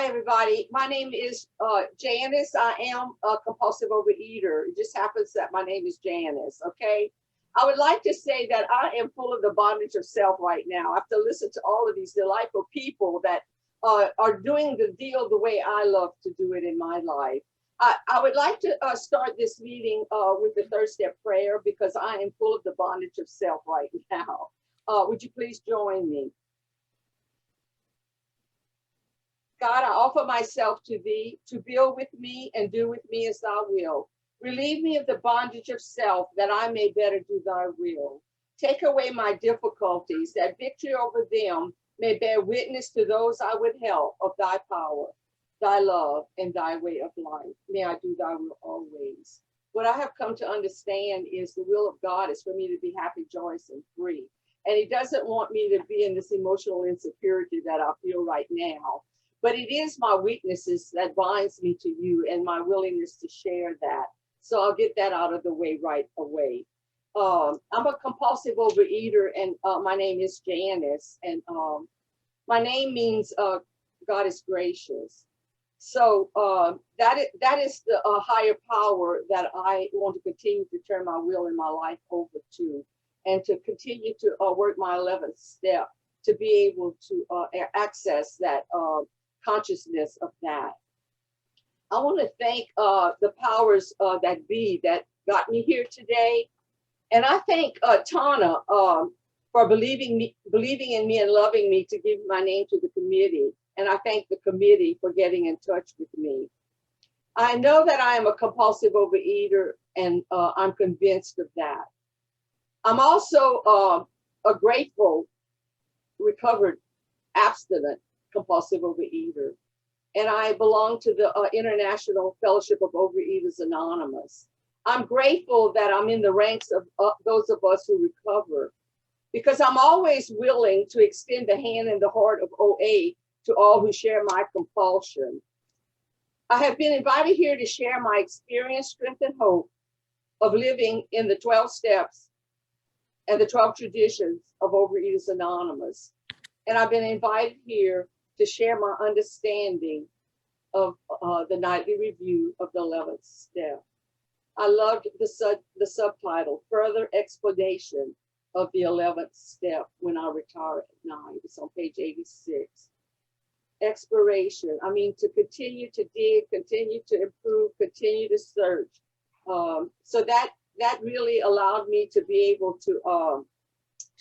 Hi, everybody. My name is Janice. I am a compulsive overeater. It just happens that my name is Janice, okay? I would like to say that I am full of the bondage of self right now. I have to listen to all of these delightful people that are doing the deal the way I love to do it in my life. I would like to start this meeting with the third step prayer because I am full of the bondage of self right now. Would you please join me? God, I offer myself to thee to build with me and do with me as thou wilt. Relieve me of the bondage of self that I may better do thy will. Take away my difficulties, that victory over them may bear witness to those I would help of thy power, thy love, and thy way of life. May I do thy will always. What I have come to understand is the will of God is for me to be happy, joyous, and free. And he doesn't want me to be in this emotional insecurity that I feel right now. But it is my weaknesses that binds me to you and my willingness to share that. So I'll get that out of the way right away. I'm a compulsive overeater, and my name is Janice. And my name means God is gracious. So that is the higher power that I want to continue to turn my will and my life over to, and to continue to work my 11th step to be able to access that consciousness of that. I want to thank the powers that be that got me here today. And I thank Tana for believing in me and loving me to give my name to the committee. And I thank the committee for getting in touch with me. I know that I am a compulsive overeater, and I'm convinced of that. I'm also a grateful, recovered, abstinent compulsive overeater. And I belong to the International Fellowship of Overeaters Anonymous. I'm grateful that I'm in the ranks of those of us who recover, because I'm always willing to extend the hand and the heart of OA to all who share my compulsion. I have been invited here to share my experience, strength, and hope of living in the 12 steps and the 12 traditions of Overeaters Anonymous. And I've been invited here to share my understanding of the nightly review of the 11th step. I loved the subtitle, Further Explanation of the 11th Step When I Retire at Night. It's on page 86. Exploration, I mean, to continue to dig, continue to improve, continue to search. So that really allowed me to be able to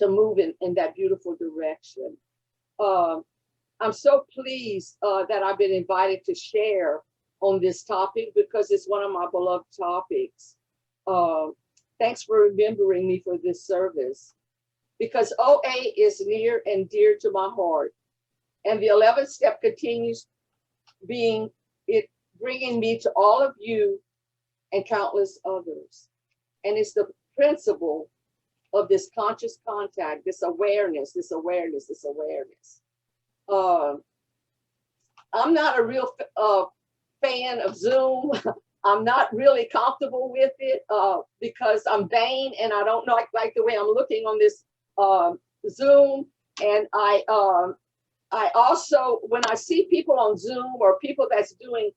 move in that beautiful direction. I'm so pleased that I've been invited to share on this topic because it's one of my beloved topics. Thanks for remembering me for this service, because OA is near and dear to my heart. And the 11th step continues bringing me to all of you and countless others. And it's the principle of this conscious contact, this awareness. I'm not a real fan of Zoom. I'm not really comfortable with it because I'm vain and I don't like the way I'm looking on this Zoom. And I also, when I see people on Zoom or people that's doing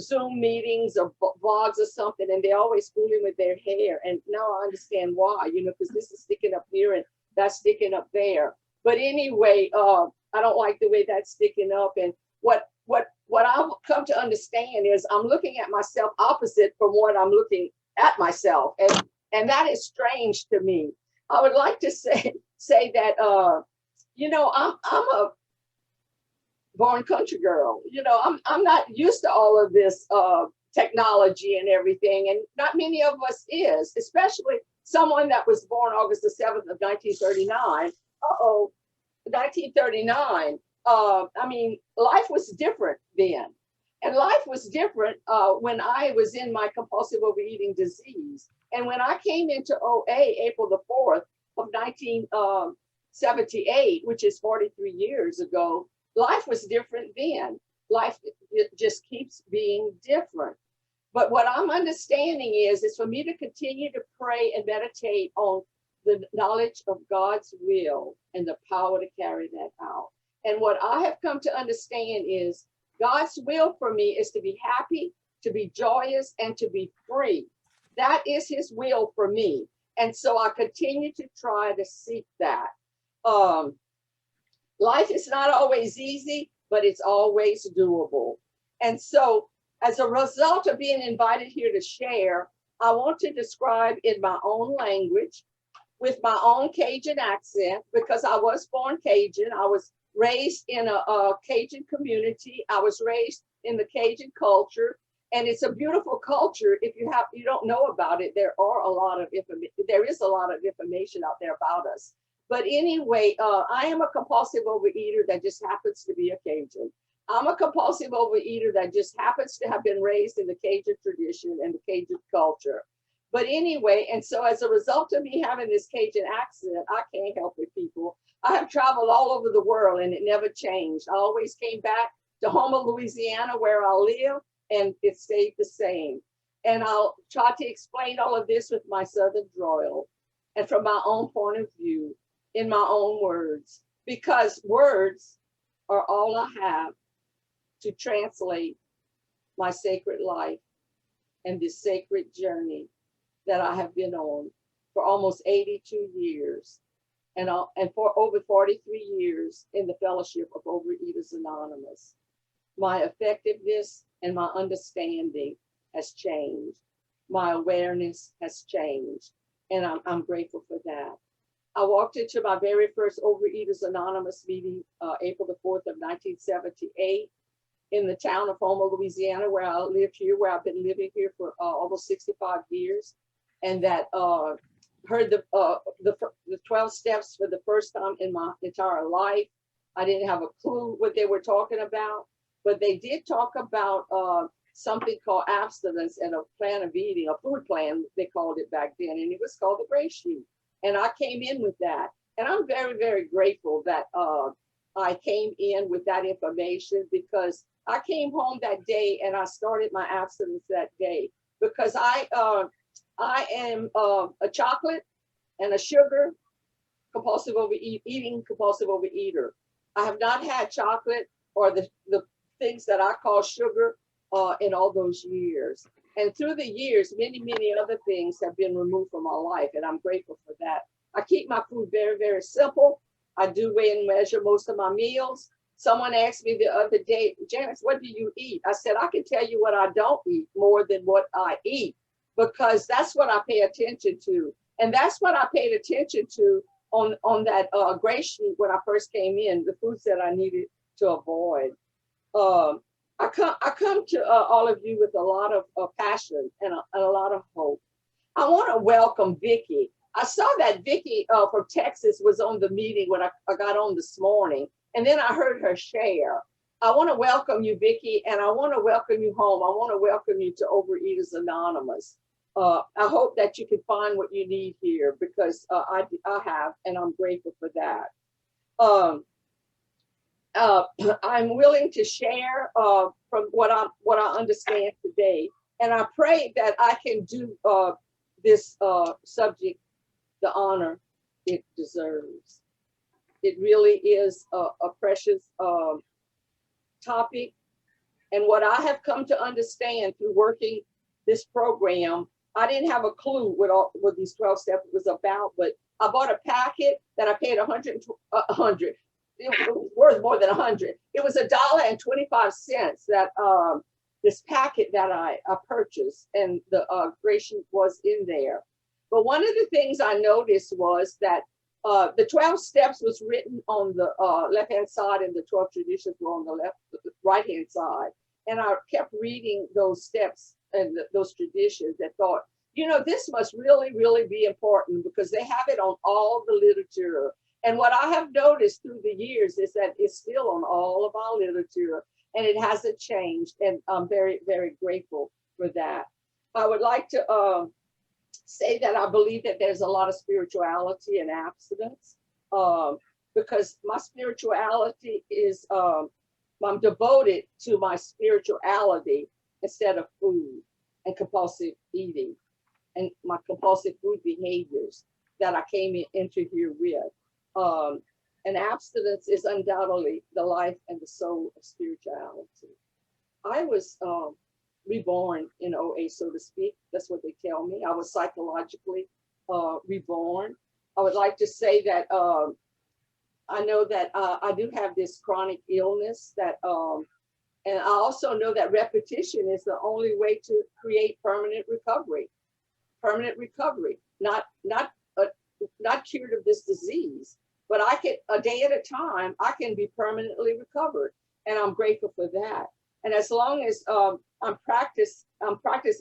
Zoom meetings or vlogs or something, and they're always fooling with their hair. And now I understand why, because this is sticking up here and that's sticking up there. But anyway, I don't like the way that's sticking up. And what I've come to understand is I'm looking at myself opposite from what I'm looking at myself. And that is strange to me. I would like to say that, I'm a born country girl. I'm not used to all of this technology and everything. And not many of us is, especially someone that was born August the 7th of 1939. 1939. Life was different then. And life was different when I was in my compulsive overeating disease. And when I came into OA April the 4th of 1978, which is 43 years ago, life was different then. Life just keeps being different. But what I'm understanding is for me to continue to pray and meditate on the knowledge of God's will and the power to carry that out. And what I have come to understand is God's will for me is to be happy, to be joyous, and to be free. That is his will for me. And so I continue to try to seek that. Um, Life is not always easy, but it's always doable. And so, as a result of being invited here to share, I want to describe in my own language, with my own Cajun accent, because I was born Cajun. I was raised in a Cajun community. I was raised in the Cajun culture, and it's a beautiful culture. If you don't know about it, there is a lot of information out there about us. But anyway, I am a compulsive overeater that just happens to be a Cajun. I'm a compulsive overeater that just happens to have been raised in the Cajun tradition and the Cajun culture. But anyway, and so as a result of me having this Cajun accent, I can't help it, people. I have traveled all over the world and it never changed. I always came back to Houma, Louisiana, where I live, and it stayed the same. And I'll try to explain all of this with my Southern drawl and from my own point of view, in my own words, because words are all I have to translate my sacred life and this sacred journey that I have been on for almost 82 years and for over 43 years in the Fellowship of Overeaters Anonymous. My effectiveness and my understanding has changed. My awareness has changed, and I'm grateful for that. I walked into my very first Overeaters Anonymous meeting, April the 4th of 1978, in the town of Houma, Louisiana, where I live here, where I've been living here for almost 65 years, and that heard the 12 steps for the first time in my entire life. I didn't have a clue what they were talking about, but they did talk about something called abstinence and a plan of eating, a food plan, they called it back then, and it was called the Gray Sheet. And I came in with that. And I'm very, very grateful that I came in with that information, because I came home that day and I started my abstinence that day, because I am a chocolate and a sugar compulsive eating compulsive overeater. I have not had chocolate or the things that I call sugar in all those years. And through the years, many, many other things have been removed from my life, and I'm grateful for that. I keep my food very, very simple. I do weigh and measure most of my meals. Someone asked me the other day, Janice, what do you eat? I said, I can tell you what I don't eat more than what I eat, because that's what I pay attention to. And that's what I paid attention to on that Gray Sheet when I first came in, the foods that I needed to avoid. I come to all of you with a lot of passion and a lot of hope. I want to welcome Vicki. I saw that Vicki from Texas was on the meeting when I got on this morning, and then I heard her share. I want to welcome you, Vicki, and I want to welcome you home. I want to welcome you to Overeaters Anonymous. I hope that you can find what you need here, because I have, and I'm grateful for that. I'm willing to share from what I understand today, and I pray that I can do this subject the honor it deserves. It really is a precious topic, and what I have come to understand through working this program, I didn't have a clue what these 12 steps was about, but I bought a packet that I paid 100. It was worth more than 100. It was $1.25 that this packet that I purchased, and the Gray Sheet was in there. But one of the things I noticed was that the 12 steps was written on the left-hand side, and the 12 traditions were on the right-hand side. And I kept reading those steps and those traditions and thought, this must really, really be important, because they have it on all the literature. And what I have noticed through the years is that it's still on all of our literature, and it hasn't changed. And I'm very, very grateful for that. I would like to say that I believe that there's a lot of spirituality in abstinence, because my spirituality is, I'm devoted to my spirituality instead of food and compulsive eating and my compulsive food behaviors that I came into here with. And abstinence is undoubtedly the life and the soul of spirituality. I was reborn in OA, so to speak. That's what they tell me. I was psychologically reborn. I would like to say that I know that I do have this chronic illness that, and I also know that repetition is the only way to create permanent recovery. Permanent recovery, not cured of this disease, but I can, a day at a time, I can be permanently recovered, and I'm grateful for that. And as long as I'm practice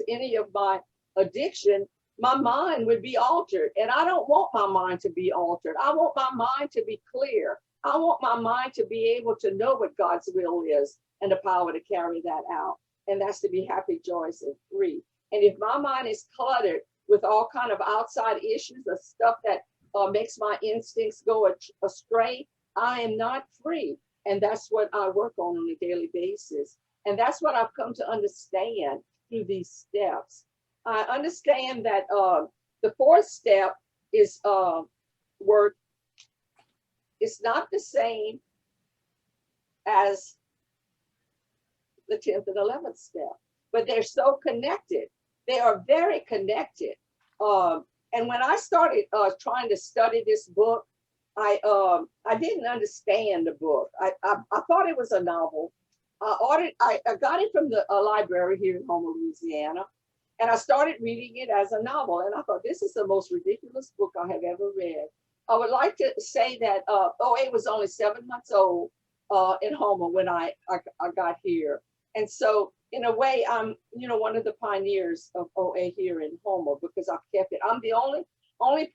any of my addiction, my mind would be altered, and I don't want my mind to be altered. I want my mind to be clear. I want my mind to be able to know what God's will is and the power to carry that out, and that's to be happy, joyous, and free. And if my mind is cluttered with all kind of outside issues, of stuff that makes my instincts go astray, I am not free. And that's what I work on a daily basis. And that's what I've come to understand through these steps. I understand that the fourth step is work. It's not the same as the 10th and 11th step, but they're so connected. They are very connected. And when I started trying to study this book, I didn't understand the book. I thought it was a novel. I got it from the library here in Houma, Louisiana, and I started reading it as a novel. And I thought, this is the most ridiculous book I have ever read. I would like to say that OA was only 7 months old in Houma when I got here. And so in a way, I'm, one of the pioneers of OA here in Houma because I've kept it. I'm the only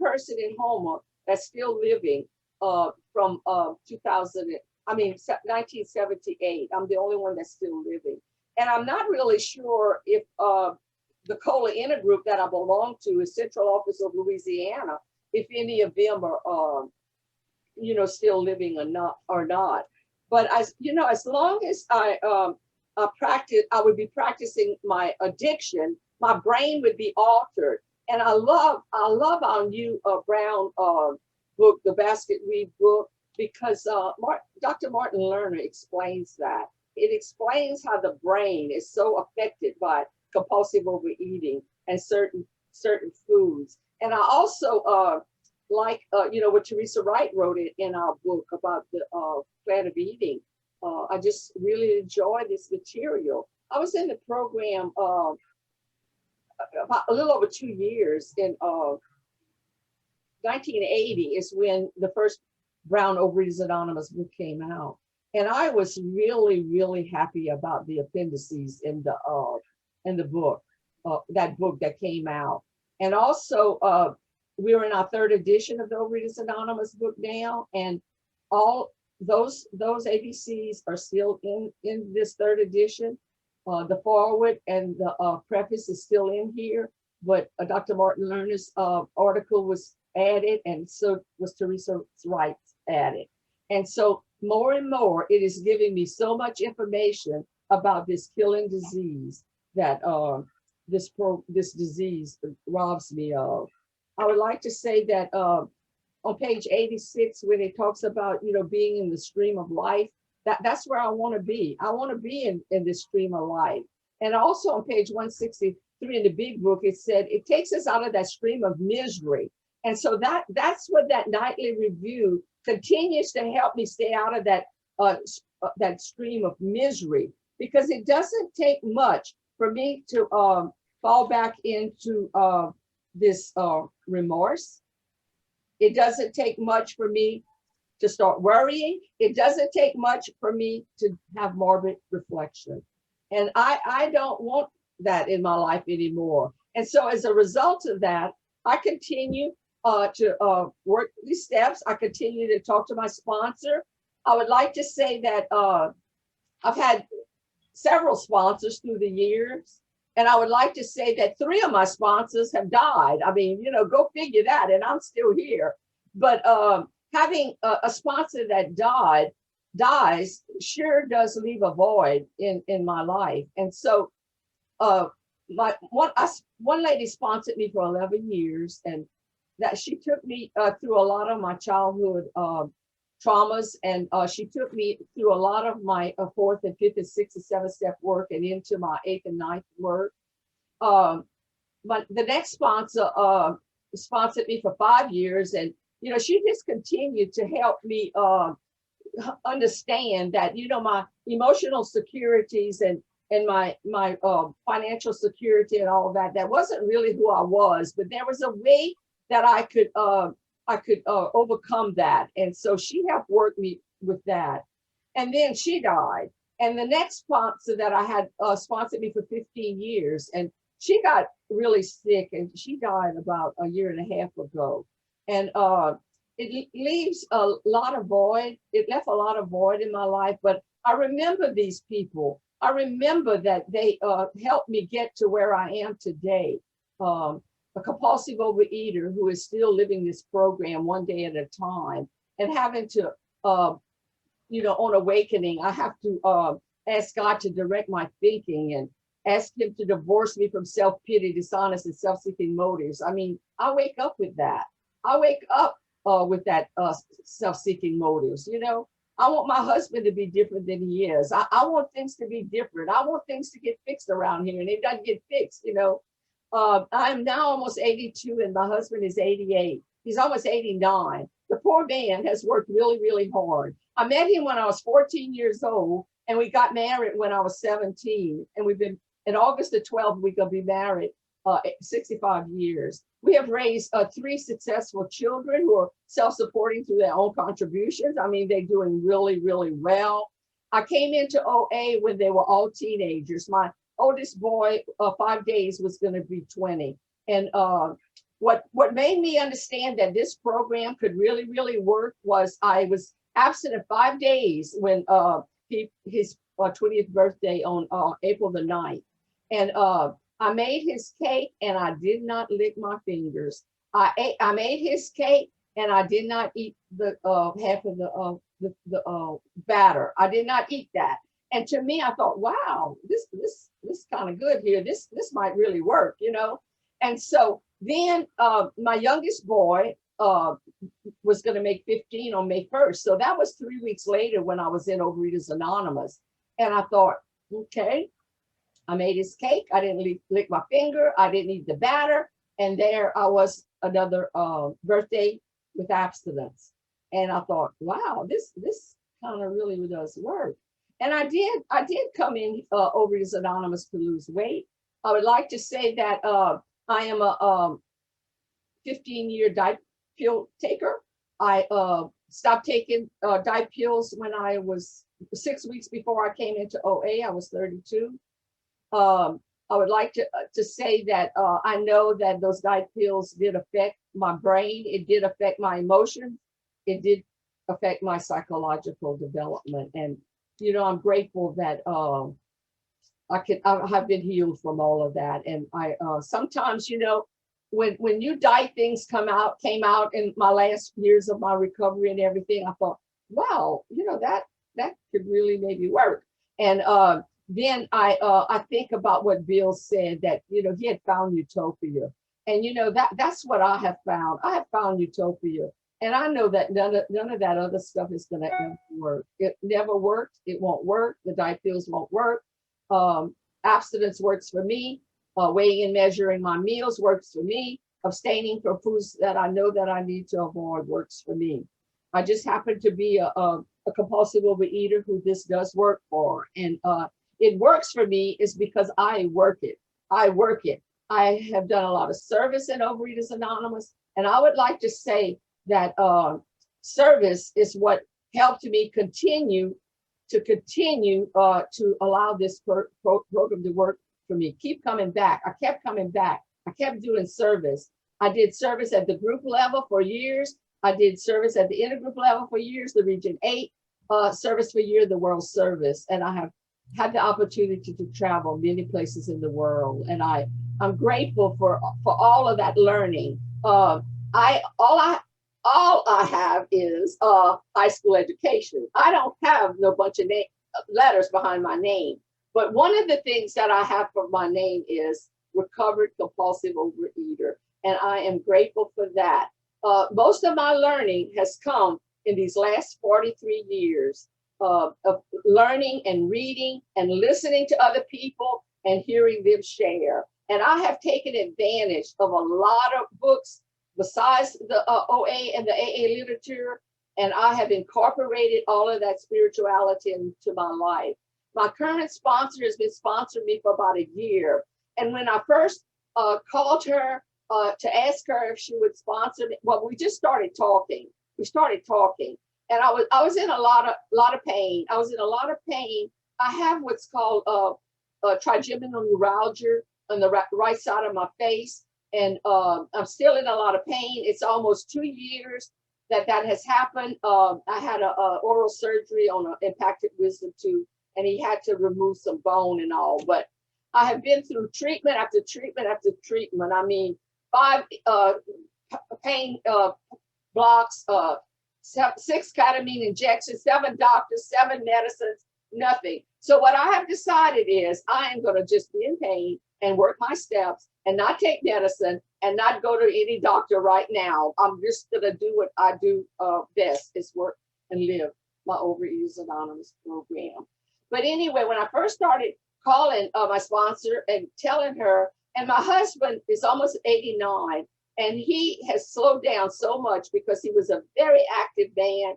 person in Houma that's still living from 1978. I'm the only one that's still living. And I'm not really sure if the COLA intergroup that I belong to is Central Office of Louisiana, if any of them are, still living or not. But as long as I would be practicing my addiction, my brain would be altered. And I love our new Brown book, the Basket Weave book, because Dr. Martin Lerner explains that. It explains how the brain is so affected by compulsive overeating and certain foods. And I also like what Teresa Wright wrote it in our book about the plan of eating. I just really enjoy this material. I was in the program about a little over 2 years. In 1980 is when the first Brown Overeaters Anonymous book came out. And I was really, really happy about the appendices in the book, that book that came out. And also, we're in our 3rd edition of the Overeaters Anonymous book now, and all those ABCs are still in this 3rd edition. The foreword and the preface is still in here, but Dr. Martin Lerner's article was added, and so was Teresa Wright added. And so more and more, it is giving me so much information about this killing disease that this disease robs me of. I would like to say that on page 86, when it talks about, being in the stream of life, that's where I want to be. I want to be in this stream of life. And also on page 163 in the big book, it said it takes us out of that stream of misery. And so that's what that nightly review continues to help me stay out of that stream of misery, because it doesn't take much for me to fall back into this remorse. It doesn't take much for me to start worrying. It doesn't take much for me to have morbid reflection. And I don't want that in my life anymore. And so as a result of that, I continue to work these steps. I continue to talk to my sponsor. I would like to say that I've had several sponsors through the years. And I would like to say that 3 of my sponsors have died. I mean, go figure that. And I'm still here. But having a sponsor that dies sure does leave a void in my life. And so one lady sponsored me for 11 years, and that she took me through a lot of my childhood traumas, and she took me through a lot of my fourth and fifth and sixth and seventh step work, and into my eighth and ninth work. Um, but the next sponsor sponsored me for 5 years, and she just continued to help me understand that my emotional securities and my financial security and all of that wasn't really who I was, but there was a way that I could overcome that. And so she helped work me with that. And then she died. And the next sponsor that I had sponsored me for 15 years, and she got really sick, and she died about a year and a half ago. And it leaves a lot of void. It left a lot of void in my life, but I remember these people. I remember that they helped me get to where I am today. A compulsive overeater who is still living this program one day at a time, and having to, on awakening, I have to ask God to direct my thinking and ask him to divorce me from self-pity, dishonest, and self-seeking motives. I mean, I wake up with that. I wake up with that self-seeking motives. I want my husband to be different than he is. I want things to be different. I want things to get fixed around here, and it doesn't get fixed. I'm now almost 82, and my husband is 88. He's almost 89. The poor man has worked really, really hard. I met him when I was 14 years old, and we got married when I was 17. And we've been, in August the 12th, we're going to be married 65 years. We have raised 3 successful children who are self-supporting through their own contributions. I mean, they're doing really, really well. I came into OA when they were all teenagers. My oldest boy, 5 days, was going to be 20. And what made me understand that this program could really, really work was I was absent of 5 days when his 20th birthday on April the 9th. And I made his cake, and I did not lick my fingers. I made his cake, and I did not eat the half of the batter. I did not eat that. And to me, I thought, wow, this kind of good here. This might really work, And so then my youngest boy was going to make 15 on May 1st. So that was 3 weeks later when I was in Overeaters Anonymous. And I thought, okay, I made his cake. I didn't lick my finger. I didn't eat the batter. And there I was, another birthday with abstinence. And I thought, wow, this kind of really does work. And I did come in Overeaters Anonymous to lose weight. I would like to say that I am a 15-year diet pill taker. I stopped taking diet pills when I was 6 weeks before I came into OA. I was 32. I would like to say that I know that those diet pills did affect my brain. It did affect my emotions. It did affect my psychological development. And, I'm grateful that I have been healed from all of that. And I sometimes, when new diet things came out in my last years of my recovery and everything, I thought, wow, that could really maybe work. And then I think about what Bill said, that he had found utopia, and that's what I have found. I have found utopia, and I know that none of that other stuff is going to ever work. It never worked. It won't work. The diet pills won't work. Abstinence works for me. Weighing and measuring my meals works for me. Abstaining from foods that I know that I need to avoid works for me. I just happen to be a compulsive overeater who this does work for, and it works for me is because I work it. I have done a lot of service in Overeaters Anonymous, and I would like to say that service is what helped me continue to allow this program to work for me. Keep coming back. I kept coming back. I kept doing service. I did service at the group level for years. I did service at the intergroup level for years, the Region 8 service for year, the World Service. And I have had the opportunity to travel many places in the world. And I'm grateful for all of that learning. All I have is high school education. I don't have no bunch of letters behind my name. But one of the things that I have for my name is recovered compulsive overeater. And I am grateful for that. Most of my learning has come in these last 43 years of learning and reading and listening to other people and hearing them share. And I have taken advantage of a lot of books besides the OA and the AA literature, and I have incorporated all of that spirituality into my life. My current sponsor has been sponsoring me for about a year. And when I first called her to ask her if she would sponsor me, well, we just started talking. We started talking, and I was in a lot of pain. I was in a lot of pain. I have what's called trigeminal neuralgia on the right side of my face, and I'm still in a lot of pain. It's almost 2 years that has happened. I had a oral surgery on an impacted wisdom tooth, and he had to remove some bone and all. But I have been through treatment after treatment after treatment. I mean, 5 pain blocks, 6 ketamine injections, 7 doctors, 7 medicines, nothing. So what I have decided is I am going to just be in pain and work my steps and not take medicine and not go to any doctor right now. I'm just going to do what I do best, is work and live my Overeaters Anonymous program. But anyway, when I first started calling my sponsor and telling her, and my husband is almost 89, and he has slowed down so much because he was a very active man,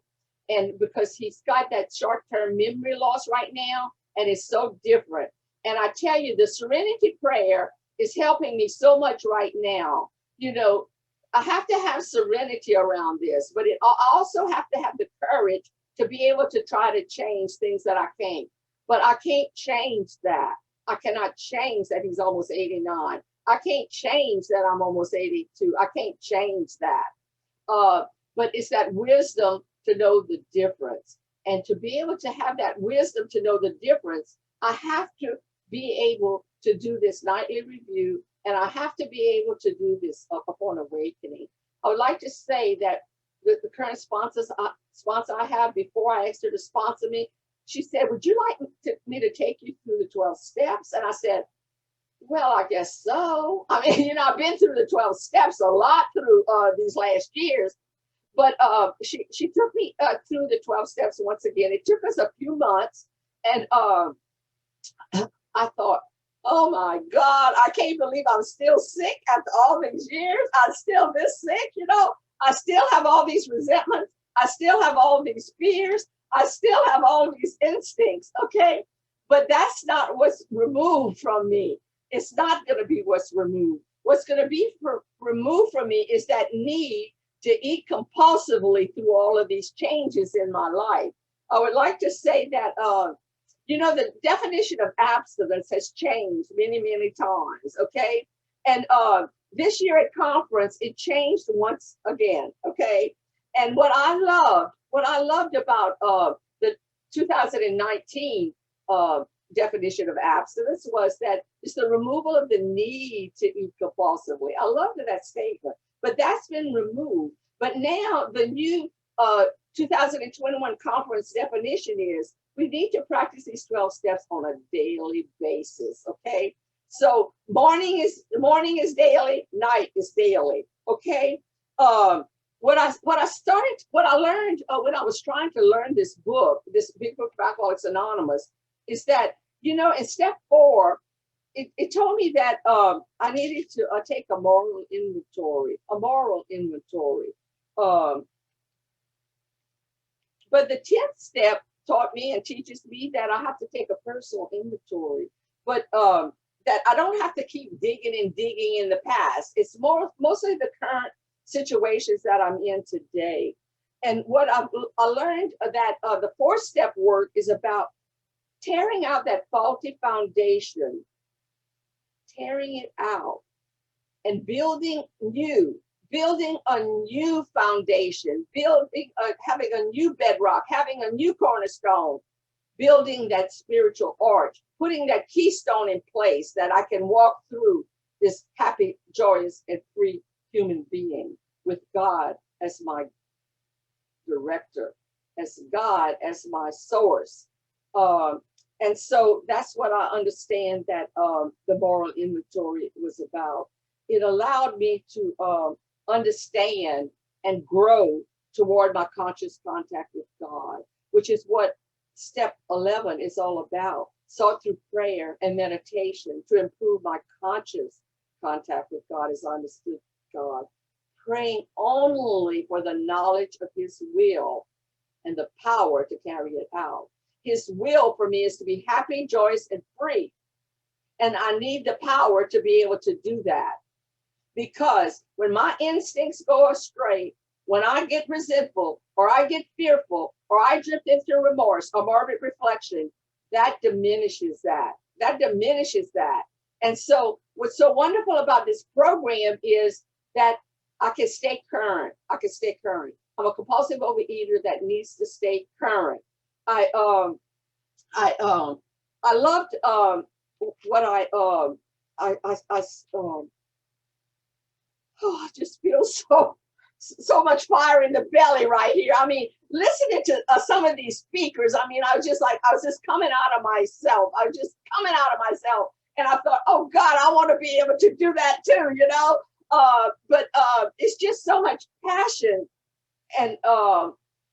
and because he's got that short-term memory loss right now, and it's so different. And I tell you, the Serenity Prayer is helping me so much right now. You know, I have to have serenity around this, but I also have to have the courage to be able to try to change things that I can't. But I can't change that. I cannot change that he's almost 89. I can't change that I'm almost 82. I can't change that. But it's that wisdom to know the difference. And to be able to have that wisdom to know the difference, I have to be able to do this nightly review, and I have to be able to do this upon awakening. I would like to say that the current sponsor I have, before I asked her to sponsor me, she said, would you like me to take you through the 12 steps? And I said, well, I guess so. I mean, you know, I've been through the 12 steps a lot through these last years. But she took me through the 12 steps once again. It took us a few months. And I thought, oh my God, I can't believe I'm still sick after all these years. I'm still this sick, you know. I still have all these resentments. I still have all these fears. I still have all these instincts, okay? But that's not what's removed from me. It's not going to be what's removed. What's going to be removed from me is that need to eat compulsively through all of these changes in my life. I would like to say that, you know, the definition of abstinence has changed many, many times, okay? And this year at conference, it changed once again, okay? And what I loved about the 2019 definition of abstinence was that it's the removal of the need to eat compulsively. I loved that statement, but that's been removed. But now the new 2021 conference definition is we need to practice these 12 steps on a daily basis, okay? So morning is daily, night is daily, okay? What I learned when I was trying to learn this book, this big book of Alcoholics Anonymous, is that, you know, in step 4, it told me that I needed to take a moral inventory. But the 10th step taught me and teaches me that I have to take a personal inventory, but that I don't have to keep digging in the past. It's mostly the current situations that I'm in today. And what I learned that the 4th step work is about tearing out that faulty foundation, tearing it out and building a new foundation, having a new bedrock, having a new cornerstone, building that spiritual arch, putting that keystone in place that I can walk through this happy, joyous, and free human being with God as my director, as God as my source. And so that's what I understand that the moral inventory was about. It allowed me to understand and grow toward my conscious contact with God, which is what step 11 is all about. Sought through prayer and meditation to improve my conscious contact with God as I understood God, praying only for the knowledge of his will and the power to carry it out. His will for me is to be happy, joyous, and free. And I need the power to be able to do that. Because when my instincts go astray, when I get resentful, or I get fearful, or I drift into remorse or morbid reflection, that diminishes that. That diminishes that. And so what's so wonderful about this program is that I can stay current. I can stay current. I'm a compulsive overeater that needs to stay current. I loved what I just feel so much fire in the belly right here. I mean, listening to some of these speakers, I mean, I was just coming out of myself. I was just coming out of myself. And I thought, oh God, I want to be able to do that too, you know? But it's just so much passion and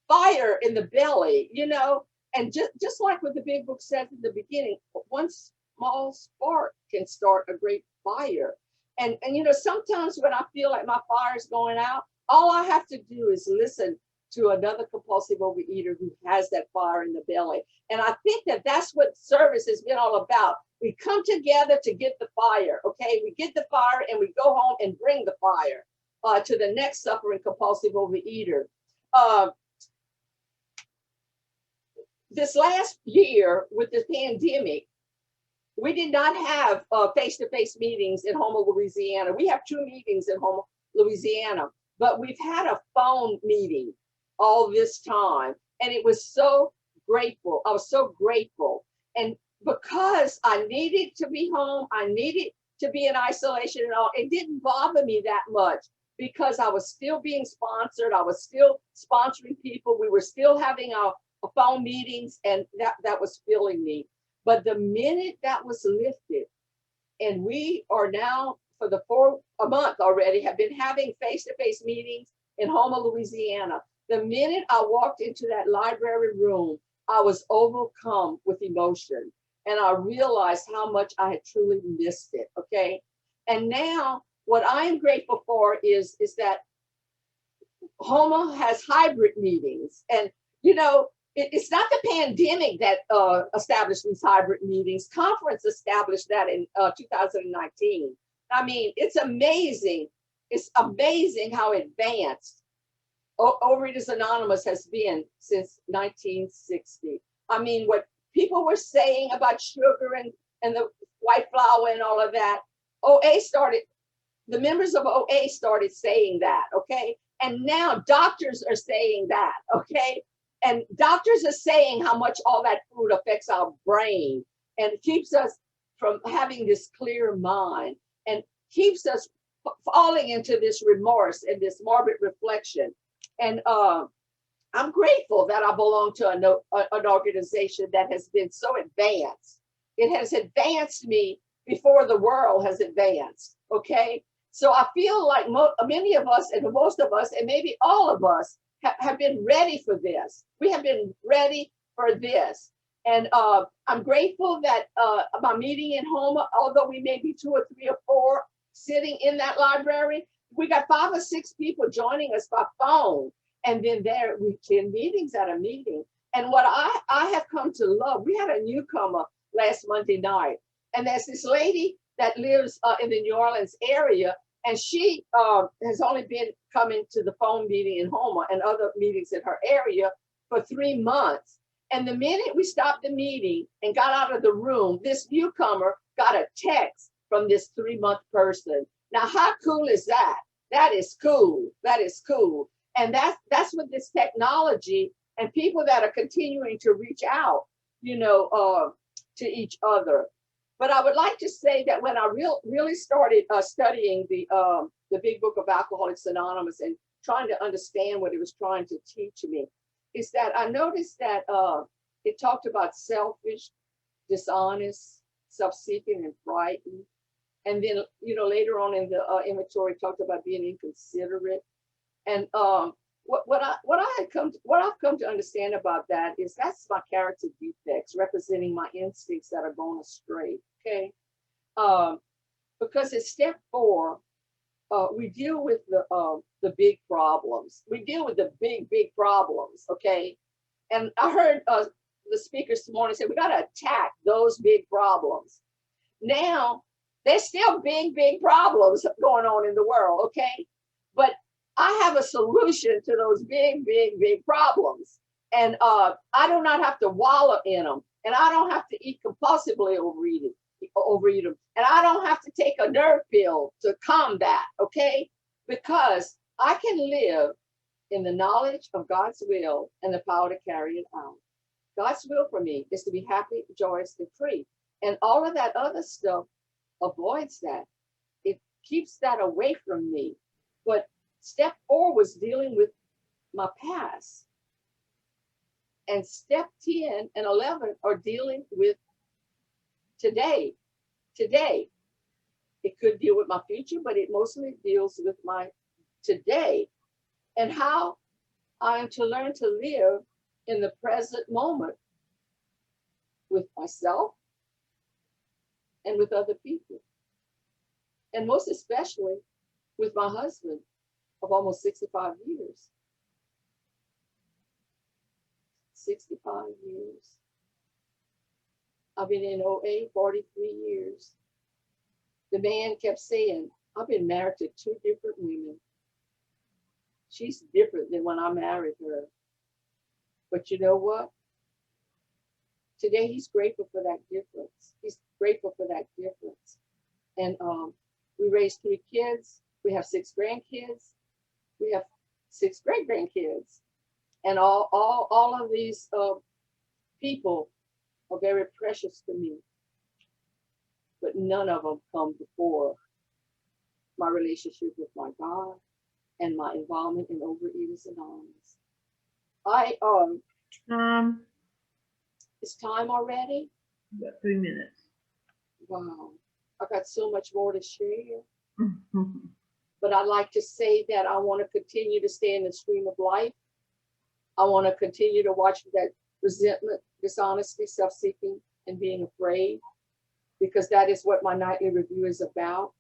fire in the belly, you know? And just like what the big book says in the beginning, one small spark can start a great fire. And you know, sometimes when I feel like my fire is going out, all I have to do is listen to another compulsive overeater who has that fire in the belly. And I think that that's what service has been all about. We come together to get the fire, okay? We get the fire and we go home and bring the fire to the next suffering compulsive overeater. This last year with the pandemic, we did not have face-to-face meetings in Houma, Louisiana. We have 2 meetings in Houma, Louisiana, but we've had a phone meeting all this time. And it was so grateful. I was so grateful. And because I needed to be home, I needed to be in isolation and all, it didn't bother me that much because I was still being sponsored. I was still sponsoring people. We were still having our phone meetings, and that was filling me. But the minute that was lifted, and we are now for a month already have been having face-to-face meetings in Houma, Louisiana. The minute I walked into that library room, I was overcome with emotion. And I realized how much I had truly missed it. Okay. And now what I am grateful for is that Houma has hybrid meetings. And, you know, it's not the pandemic that established these hybrid meetings. Conference established that in 2019. I mean, it's amazing. It's amazing how advanced Overeaters Anonymous has been since 1960. I mean, what people were saying about sugar and the white flour and all of that, the members of OA started saying that, okay? And now doctors are saying that, okay? And doctors are saying how much all that food affects our brain and keeps us from having this clear mind and keeps us falling into this remorse and this morbid reflection. And I'm grateful that I belong to an organization that has been so advanced. It has advanced me before the world has advanced, okay? So I feel like many of us and most of us and maybe all of us have been ready for this. We have been ready for this. And I'm grateful that my meeting in Houma, although we may be 2 or 3 or 4 sitting in that library, we got 5 or 6 people joining us by phone. And then we 10 meetings at a meeting. And what I have come to love, we had a newcomer last Monday night. And there's this lady that lives in the New Orleans area. And she has only been coming to the phone meeting in Houma and other meetings in her area for 3 months. And the minute we stopped the meeting and got out of the room, this newcomer got a text from this 3-month person. Now, how cool is that? That is cool. That is cool. And that's what this technology and people that are continuing to reach out, you know, to each other. But I would like to say that when I really started studying the Big Book of Alcoholics Anonymous and trying to understand what it was trying to teach me, is that I noticed that it talked about selfish, dishonest, self-seeking, and frightened. And then, you know, later on in the inventory, talked about being inconsiderate. And what I've come to understand about that is that's my character defects representing my instincts that are going astray. Okay. Um, because it's step 4, we deal with the big problems. We deal with the big problems. Okay. And I heard the speakers this morning say we got to attack those big problems. Now, there's still big problems going on in the world, okay? But I have a solution to those big problems. And I do not have to wallow in them. And I don't have to eat compulsively overeat them. And I don't have to take a nerve pill to combat, okay? Because I can live in the knowledge of God's will and the power to carry it out. God's will for me is to be happy, joyous, and free. And all of that other stuff avoids that. It keeps that away from me. But step 4 was dealing with my past. And step 10 and 11 are dealing with today. Today. It could deal with my future, but it mostly deals with my today and how I am to learn to live in the present moment with myself and with other people. And most especially with my husband of almost 65 years. 65 years. I've been in OA 43 years. The man kept saying, I've been married to 2 different women. She's different than when I married her. But you know what? Today he's grateful for that difference. He's grateful for that difference. And we raised 3 kids. We have 6 grandkids. We have 6 great grandkids. And all of these people are very precious to me. But none of them come before my relationship with my God and my involvement in Overeaters Anonymous. It's time already? About 3 minutes. Wow. I got so much more to share. But I'd like to say that I want to continue to stay in the stream of life. I want to continue to watch that resentment, dishonesty, self-seeking, and being afraid, because that is what my nightly review is about.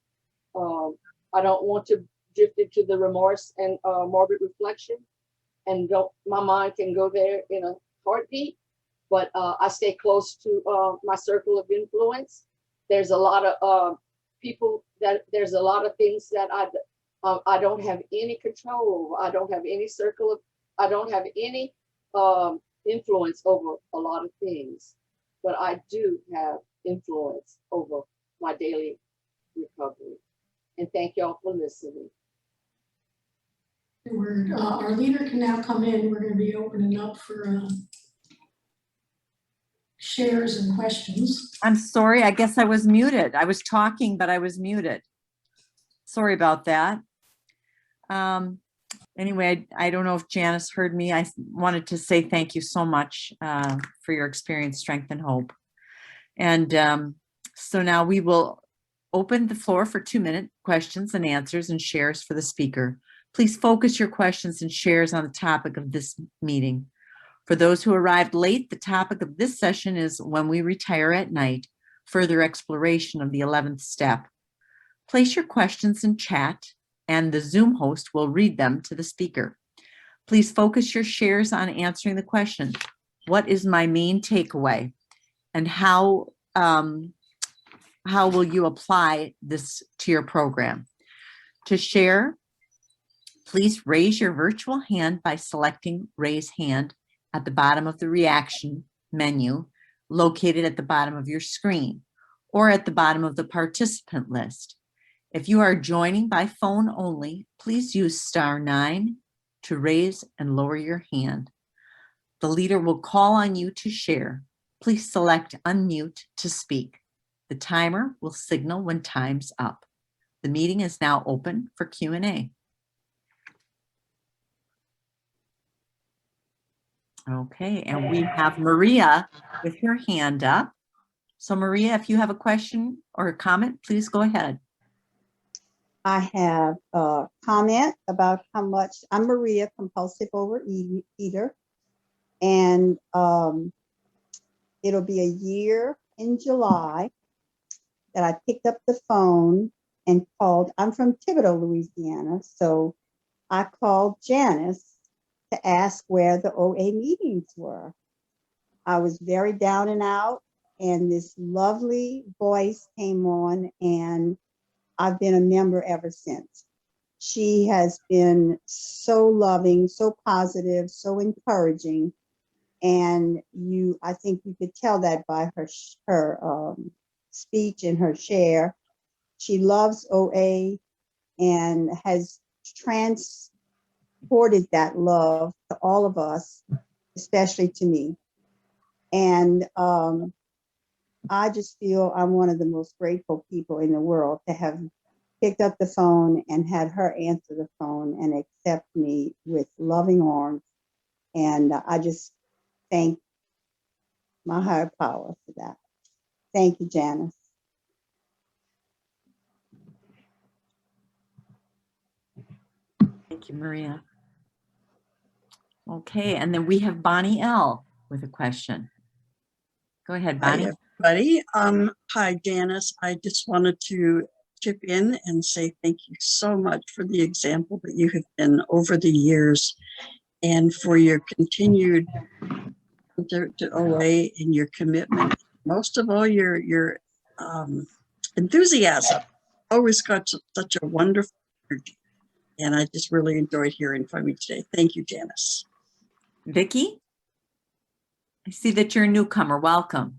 I don't want to drift into the remorse and morbid reflection, and my mind can go there in a heartbeat, but I stay close to my circle of influence. There's a lot of people there's a lot of things that I don't have any control over. I don't have any I don't have any influence over a lot of things, but I do have influence over my daily recovery. And thank y'all for listening. Our leader can now come in. We're going to be opening up for shares and questions. I'm sorry, I guess I was muted. I was talking, but I was muted. Sorry about that. Anyway, I don't know if Janice heard me. I wanted to say thank you so much for your experience, strength, and hope. And so now we will open the floor for 2-minute questions and answers and shares for the speaker. Please focus your questions and shares on the topic of this meeting. For those who arrived late, the topic of this session is When We Retire at Night, Further Exploration of the 11th Step. Place your questions in chat and the Zoom host will read them to the speaker. Please focus your shares on answering the question, what is my main takeaway? And how will you apply this to your program? To share, please raise your virtual hand by selecting Raise Hand at the bottom of the reaction menu located at the bottom of your screen or at the bottom of the participant list. If you are joining by phone only, please use *9 to raise and lower your hand. The leader will call on you to share. Please select Unmute to speak. The timer will signal when time's up. The meeting is now open for Q&A. Okay, and we have Maria with her hand up. So Maria, if you have a question or a comment, please go ahead. I have a comment about how much I'm Maria, compulsive overeater, and it'll be a year in July that I picked up the phone and called. I'm from Thibodaux, Louisiana, so I called Janice to ask where the OA meetings were. I was very down and out, and this lovely voice came on, and I've been a member ever since. She has been so loving, so positive, so encouraging, and I think you could tell that by her speech and her share. She loves OA and has transported that love to all of us, especially to me. And I just feel I'm one of the most grateful people in the world to have picked up the phone and had her answer the phone and accept me with loving arms. And I just thank my higher power for that. Thank you, Janice. Thank you, Maria. Okay, and then we have Bonnie L. with a question. Go ahead, Bonnie. Hi, everybody. Hi, Janice. I just wanted to chip in and say thank you so much for the example that you have been over the years and for your continued to OA and your commitment. Most of all, your enthusiasm. Always got such a wonderful energy. And I just really enjoyed hearing from you today. Thank you, Janice. Vicki? I see that you're a newcomer. Welcome.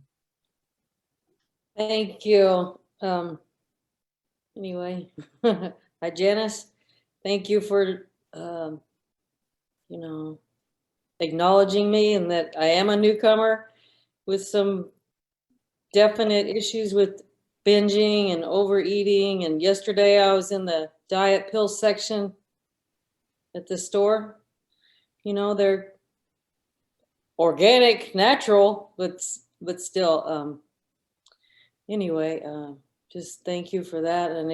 Thank you. Anyway, hi Janice. Thank you for, acknowledging me and that I am a newcomer with some definite issues with binging and overeating. And yesterday I was in the diet pill section at the store. You know, they're organic, natural, but still, anyway, just thank you for that. And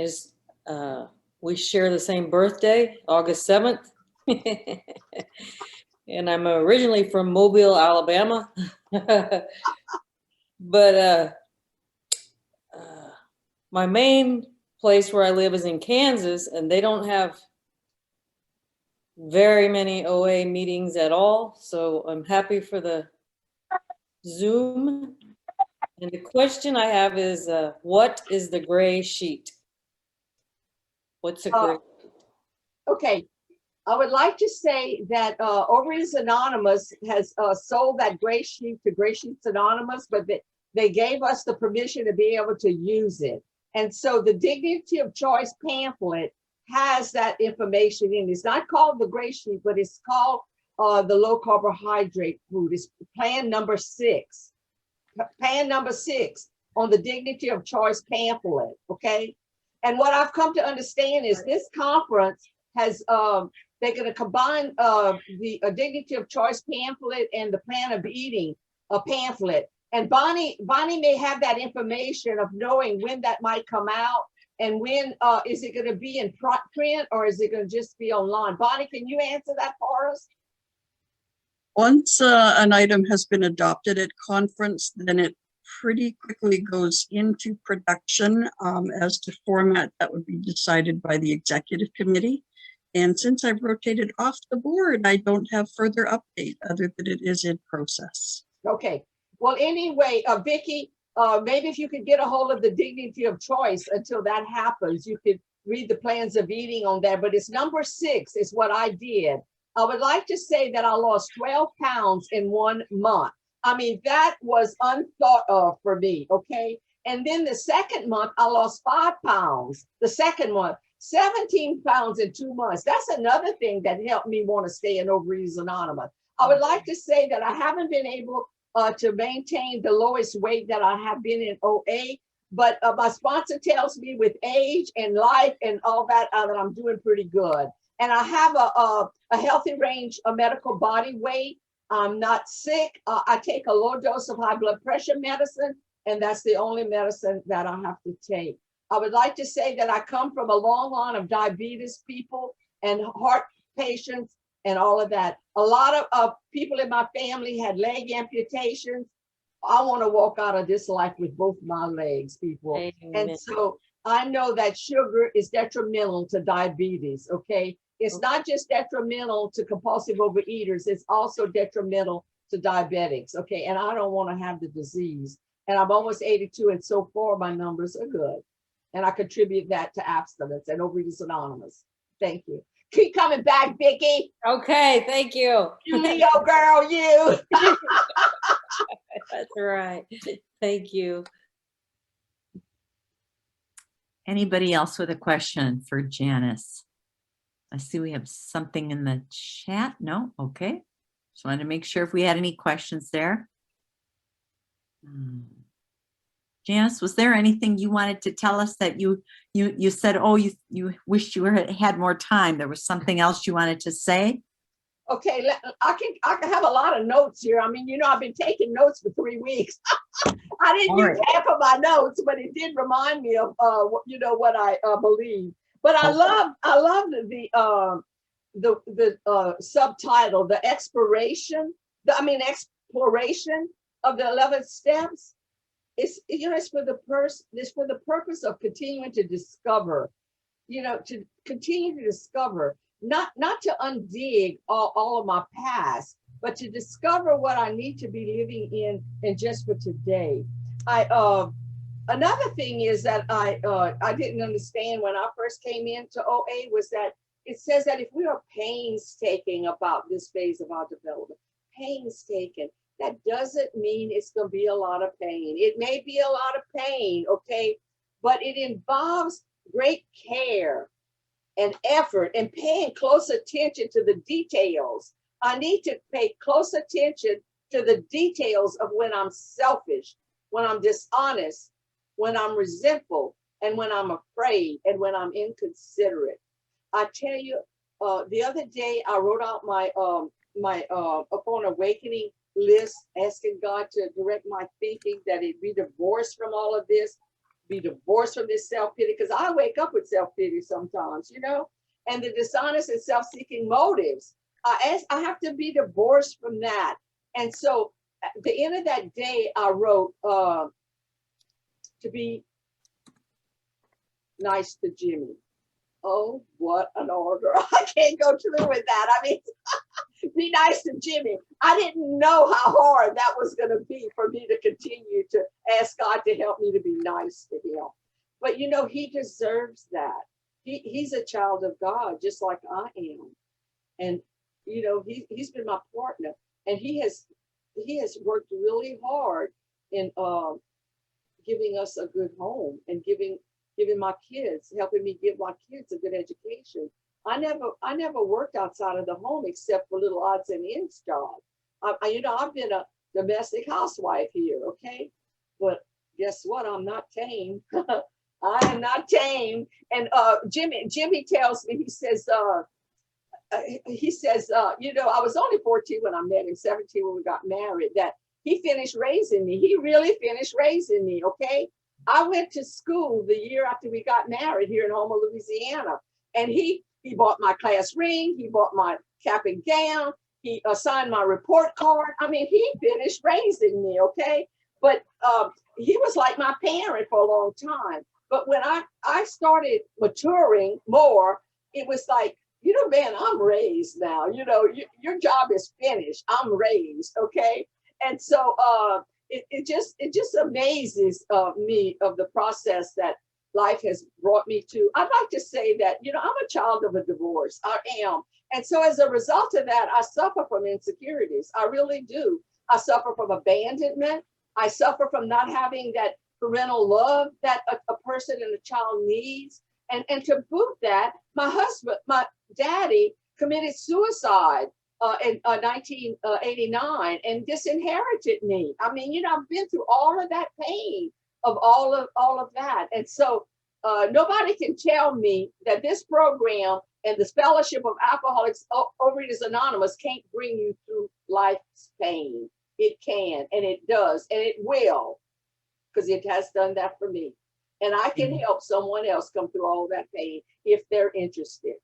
we share the same birthday, August 7th. And I'm originally from Mobile, Alabama. But my main place where I live is in Kansas, and they don't have very many OA meetings at all. So I'm happy for the Zoom. And the question I have is, what is the gray sheet? What's a gray sheet? Okay, I would like to say that Ovaries Anonymous has sold that gray sheet to Gray Sheets Anonymous, but they gave us the permission to be able to use it. And so the Dignity of Choice pamphlet has that information in it. It's not called the gray sheet, but it's called the low carbohydrate food. It's plan number 6. Plan number 6 on the Dignity of Choice pamphlet, okay? And what I've come to understand is this conference has, they're gonna combine the Dignity of Choice pamphlet and the Plan of Eating pamphlet. And Bonnie may have that information of knowing when that might come out and when, is it gonna be in print or is it gonna just be online? Bonnie, can you answer that for us? Once an item has been adopted at conference, then it pretty quickly goes into production. As to format, that would be decided by the executive committee. And since I've rotated off the board, I don't have further update other than it is in process. Okay, well, anyway, Vicki, maybe if you could get a hold of the Dignity of Choice until that happens, you could read the plans of eating on there, but it's number 6 is what I did. I would like to say that I lost 12 pounds in 1 month. I mean, that was unthought of for me, okay? And then the second month, I lost 5 pounds. The second month, 17 pounds in 2 months. That's another thing that helped me want to stay in Ovaries Anonymous. I would like to say that I haven't been able to maintain the lowest weight that I have been in OA, but my sponsor tells me with age and life and all that, that I'm doing pretty good. And I have a healthy range of medical body weight. I'm not sick. I take a low dose of high blood pressure medicine, and that's the only medicine that I have to take. I would like to say that I come from a long line of diabetes people and heart patients and all of that. A lot of people in my family had leg amputations. I want to walk out of this life with both my legs, people. Amen. And so I know that sugar is detrimental to diabetes, okay? It's not just detrimental to compulsive overeaters, it's also detrimental to diabetics, okay? And I don't want to have the disease. And I'm almost 82, and so far my numbers are good. And I contribute that to abstinence and Overeaters Anonymous. Thank you. Keep coming back, Vicki. Okay, thank you. You Leo girl, you. That's right. Thank you. Anybody else with a question for Janice? I see we have something in the chat. No? Okay. Just wanted to make sure if we had any questions there. Janice, was there anything you wanted to tell us that you said, oh, you wished you had more time? There was something else you wanted to say? Okay, I can have a lot of notes here. I mean, you know, I've been taking notes for 3 weeks. I didn't All use right. half of my notes, but it did remind me of you know, what I believe. But I love the subtitle, the exploration of the 11 steps. It's, you know, it's for the purpose of continuing to discover, you know, to continue to discover, not to undig all of my past, but to discover what I need to be living in and just for today. Another thing is that I didn't understand when I first came into OA was that it says that if we are painstaking about this phase of our development, painstaking, that doesn't mean it's going to be a lot of pain. It may be a lot of pain, okay, but it involves great care and effort and paying close attention to the details. I need to pay close attention to the details of when I'm selfish, when I'm dishonest, when I'm resentful, and when I'm afraid, and when I'm inconsiderate. I tell you, the other day I wrote out my upon awakening list, asking God to direct my thinking, that it be divorced from all of this, be divorced from this self-pity, because I wake up with self-pity sometimes, you know, and the dishonest and self-seeking motives. I have to be divorced from that. And so at the end of that day, I wrote to be nice to Jimmy. Oh, what an order. I can't go through with that. I mean, be nice to Jimmy. I didn't know how hard that was going to be for me to continue to ask God to help me to be nice to him. But, you know, he deserves that. He's a child of God, just like I am. And, you know, he's been my partner, and he has worked really hard in giving us a good home and giving my kids, helping me give my kids a good education. I never worked outside of the home except for little odds and ends jobs. You know, I've been a domestic housewife here, okay? But guess what? I'm not tame. I am not tame. And Jimmy tells me, he says, you know, I was only 14 when I met him, 17 when we got married, that he finished raising me. He really finished raising me, okay? I went to school the year after we got married here in Houma, Louisiana. And he bought my class ring, he bought my cap and gown, he signed my report card. I mean, he finished raising me, okay? But he was like my parent for a long time. But when I started maturing more, it was like, you know, man, I'm raised now. You know, your job is finished. I'm raised, okay? And so it just amazes me of the process that life has brought me to. I'd like to say that, you know, I'm a child of a divorce. I am. And so as a result of that, I suffer from insecurities. I really do. I suffer from abandonment. I suffer from not having that parental love that a person and a child needs. And to boot that, my daddy committed suicide in 1989 and disinherited me. I mean, you know, I've been through all of that pain of all of that. And so nobody can tell me that this program and the Fellowship of Alcoholics Overeaters Anonymous can't bring you through life's pain. It can, and it does, and it will, because it has done that for me. And I can help someone else come through all that pain if they're interested.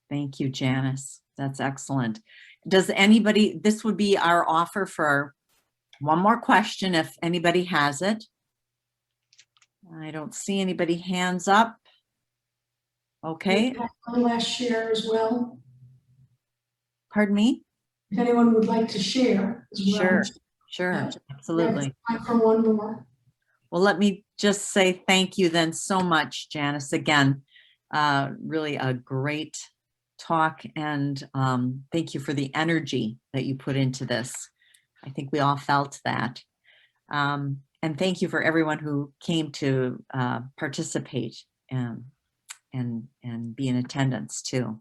Thank you, Janice. That's excellent. Does anybody, this would be our offer for one more question if anybody has it. I don't see anybody hands up. Okay, One last share as well, pardon me? if anyone would like to share as well. Sure, sure, Yeah. absolutely. Time for one more. Well, let me just say thank you then so much, Janice, again. Really a great talk, and thank you for the energy that you put into this. I think we all felt that. And thank you for everyone who came to participate and be in attendance too.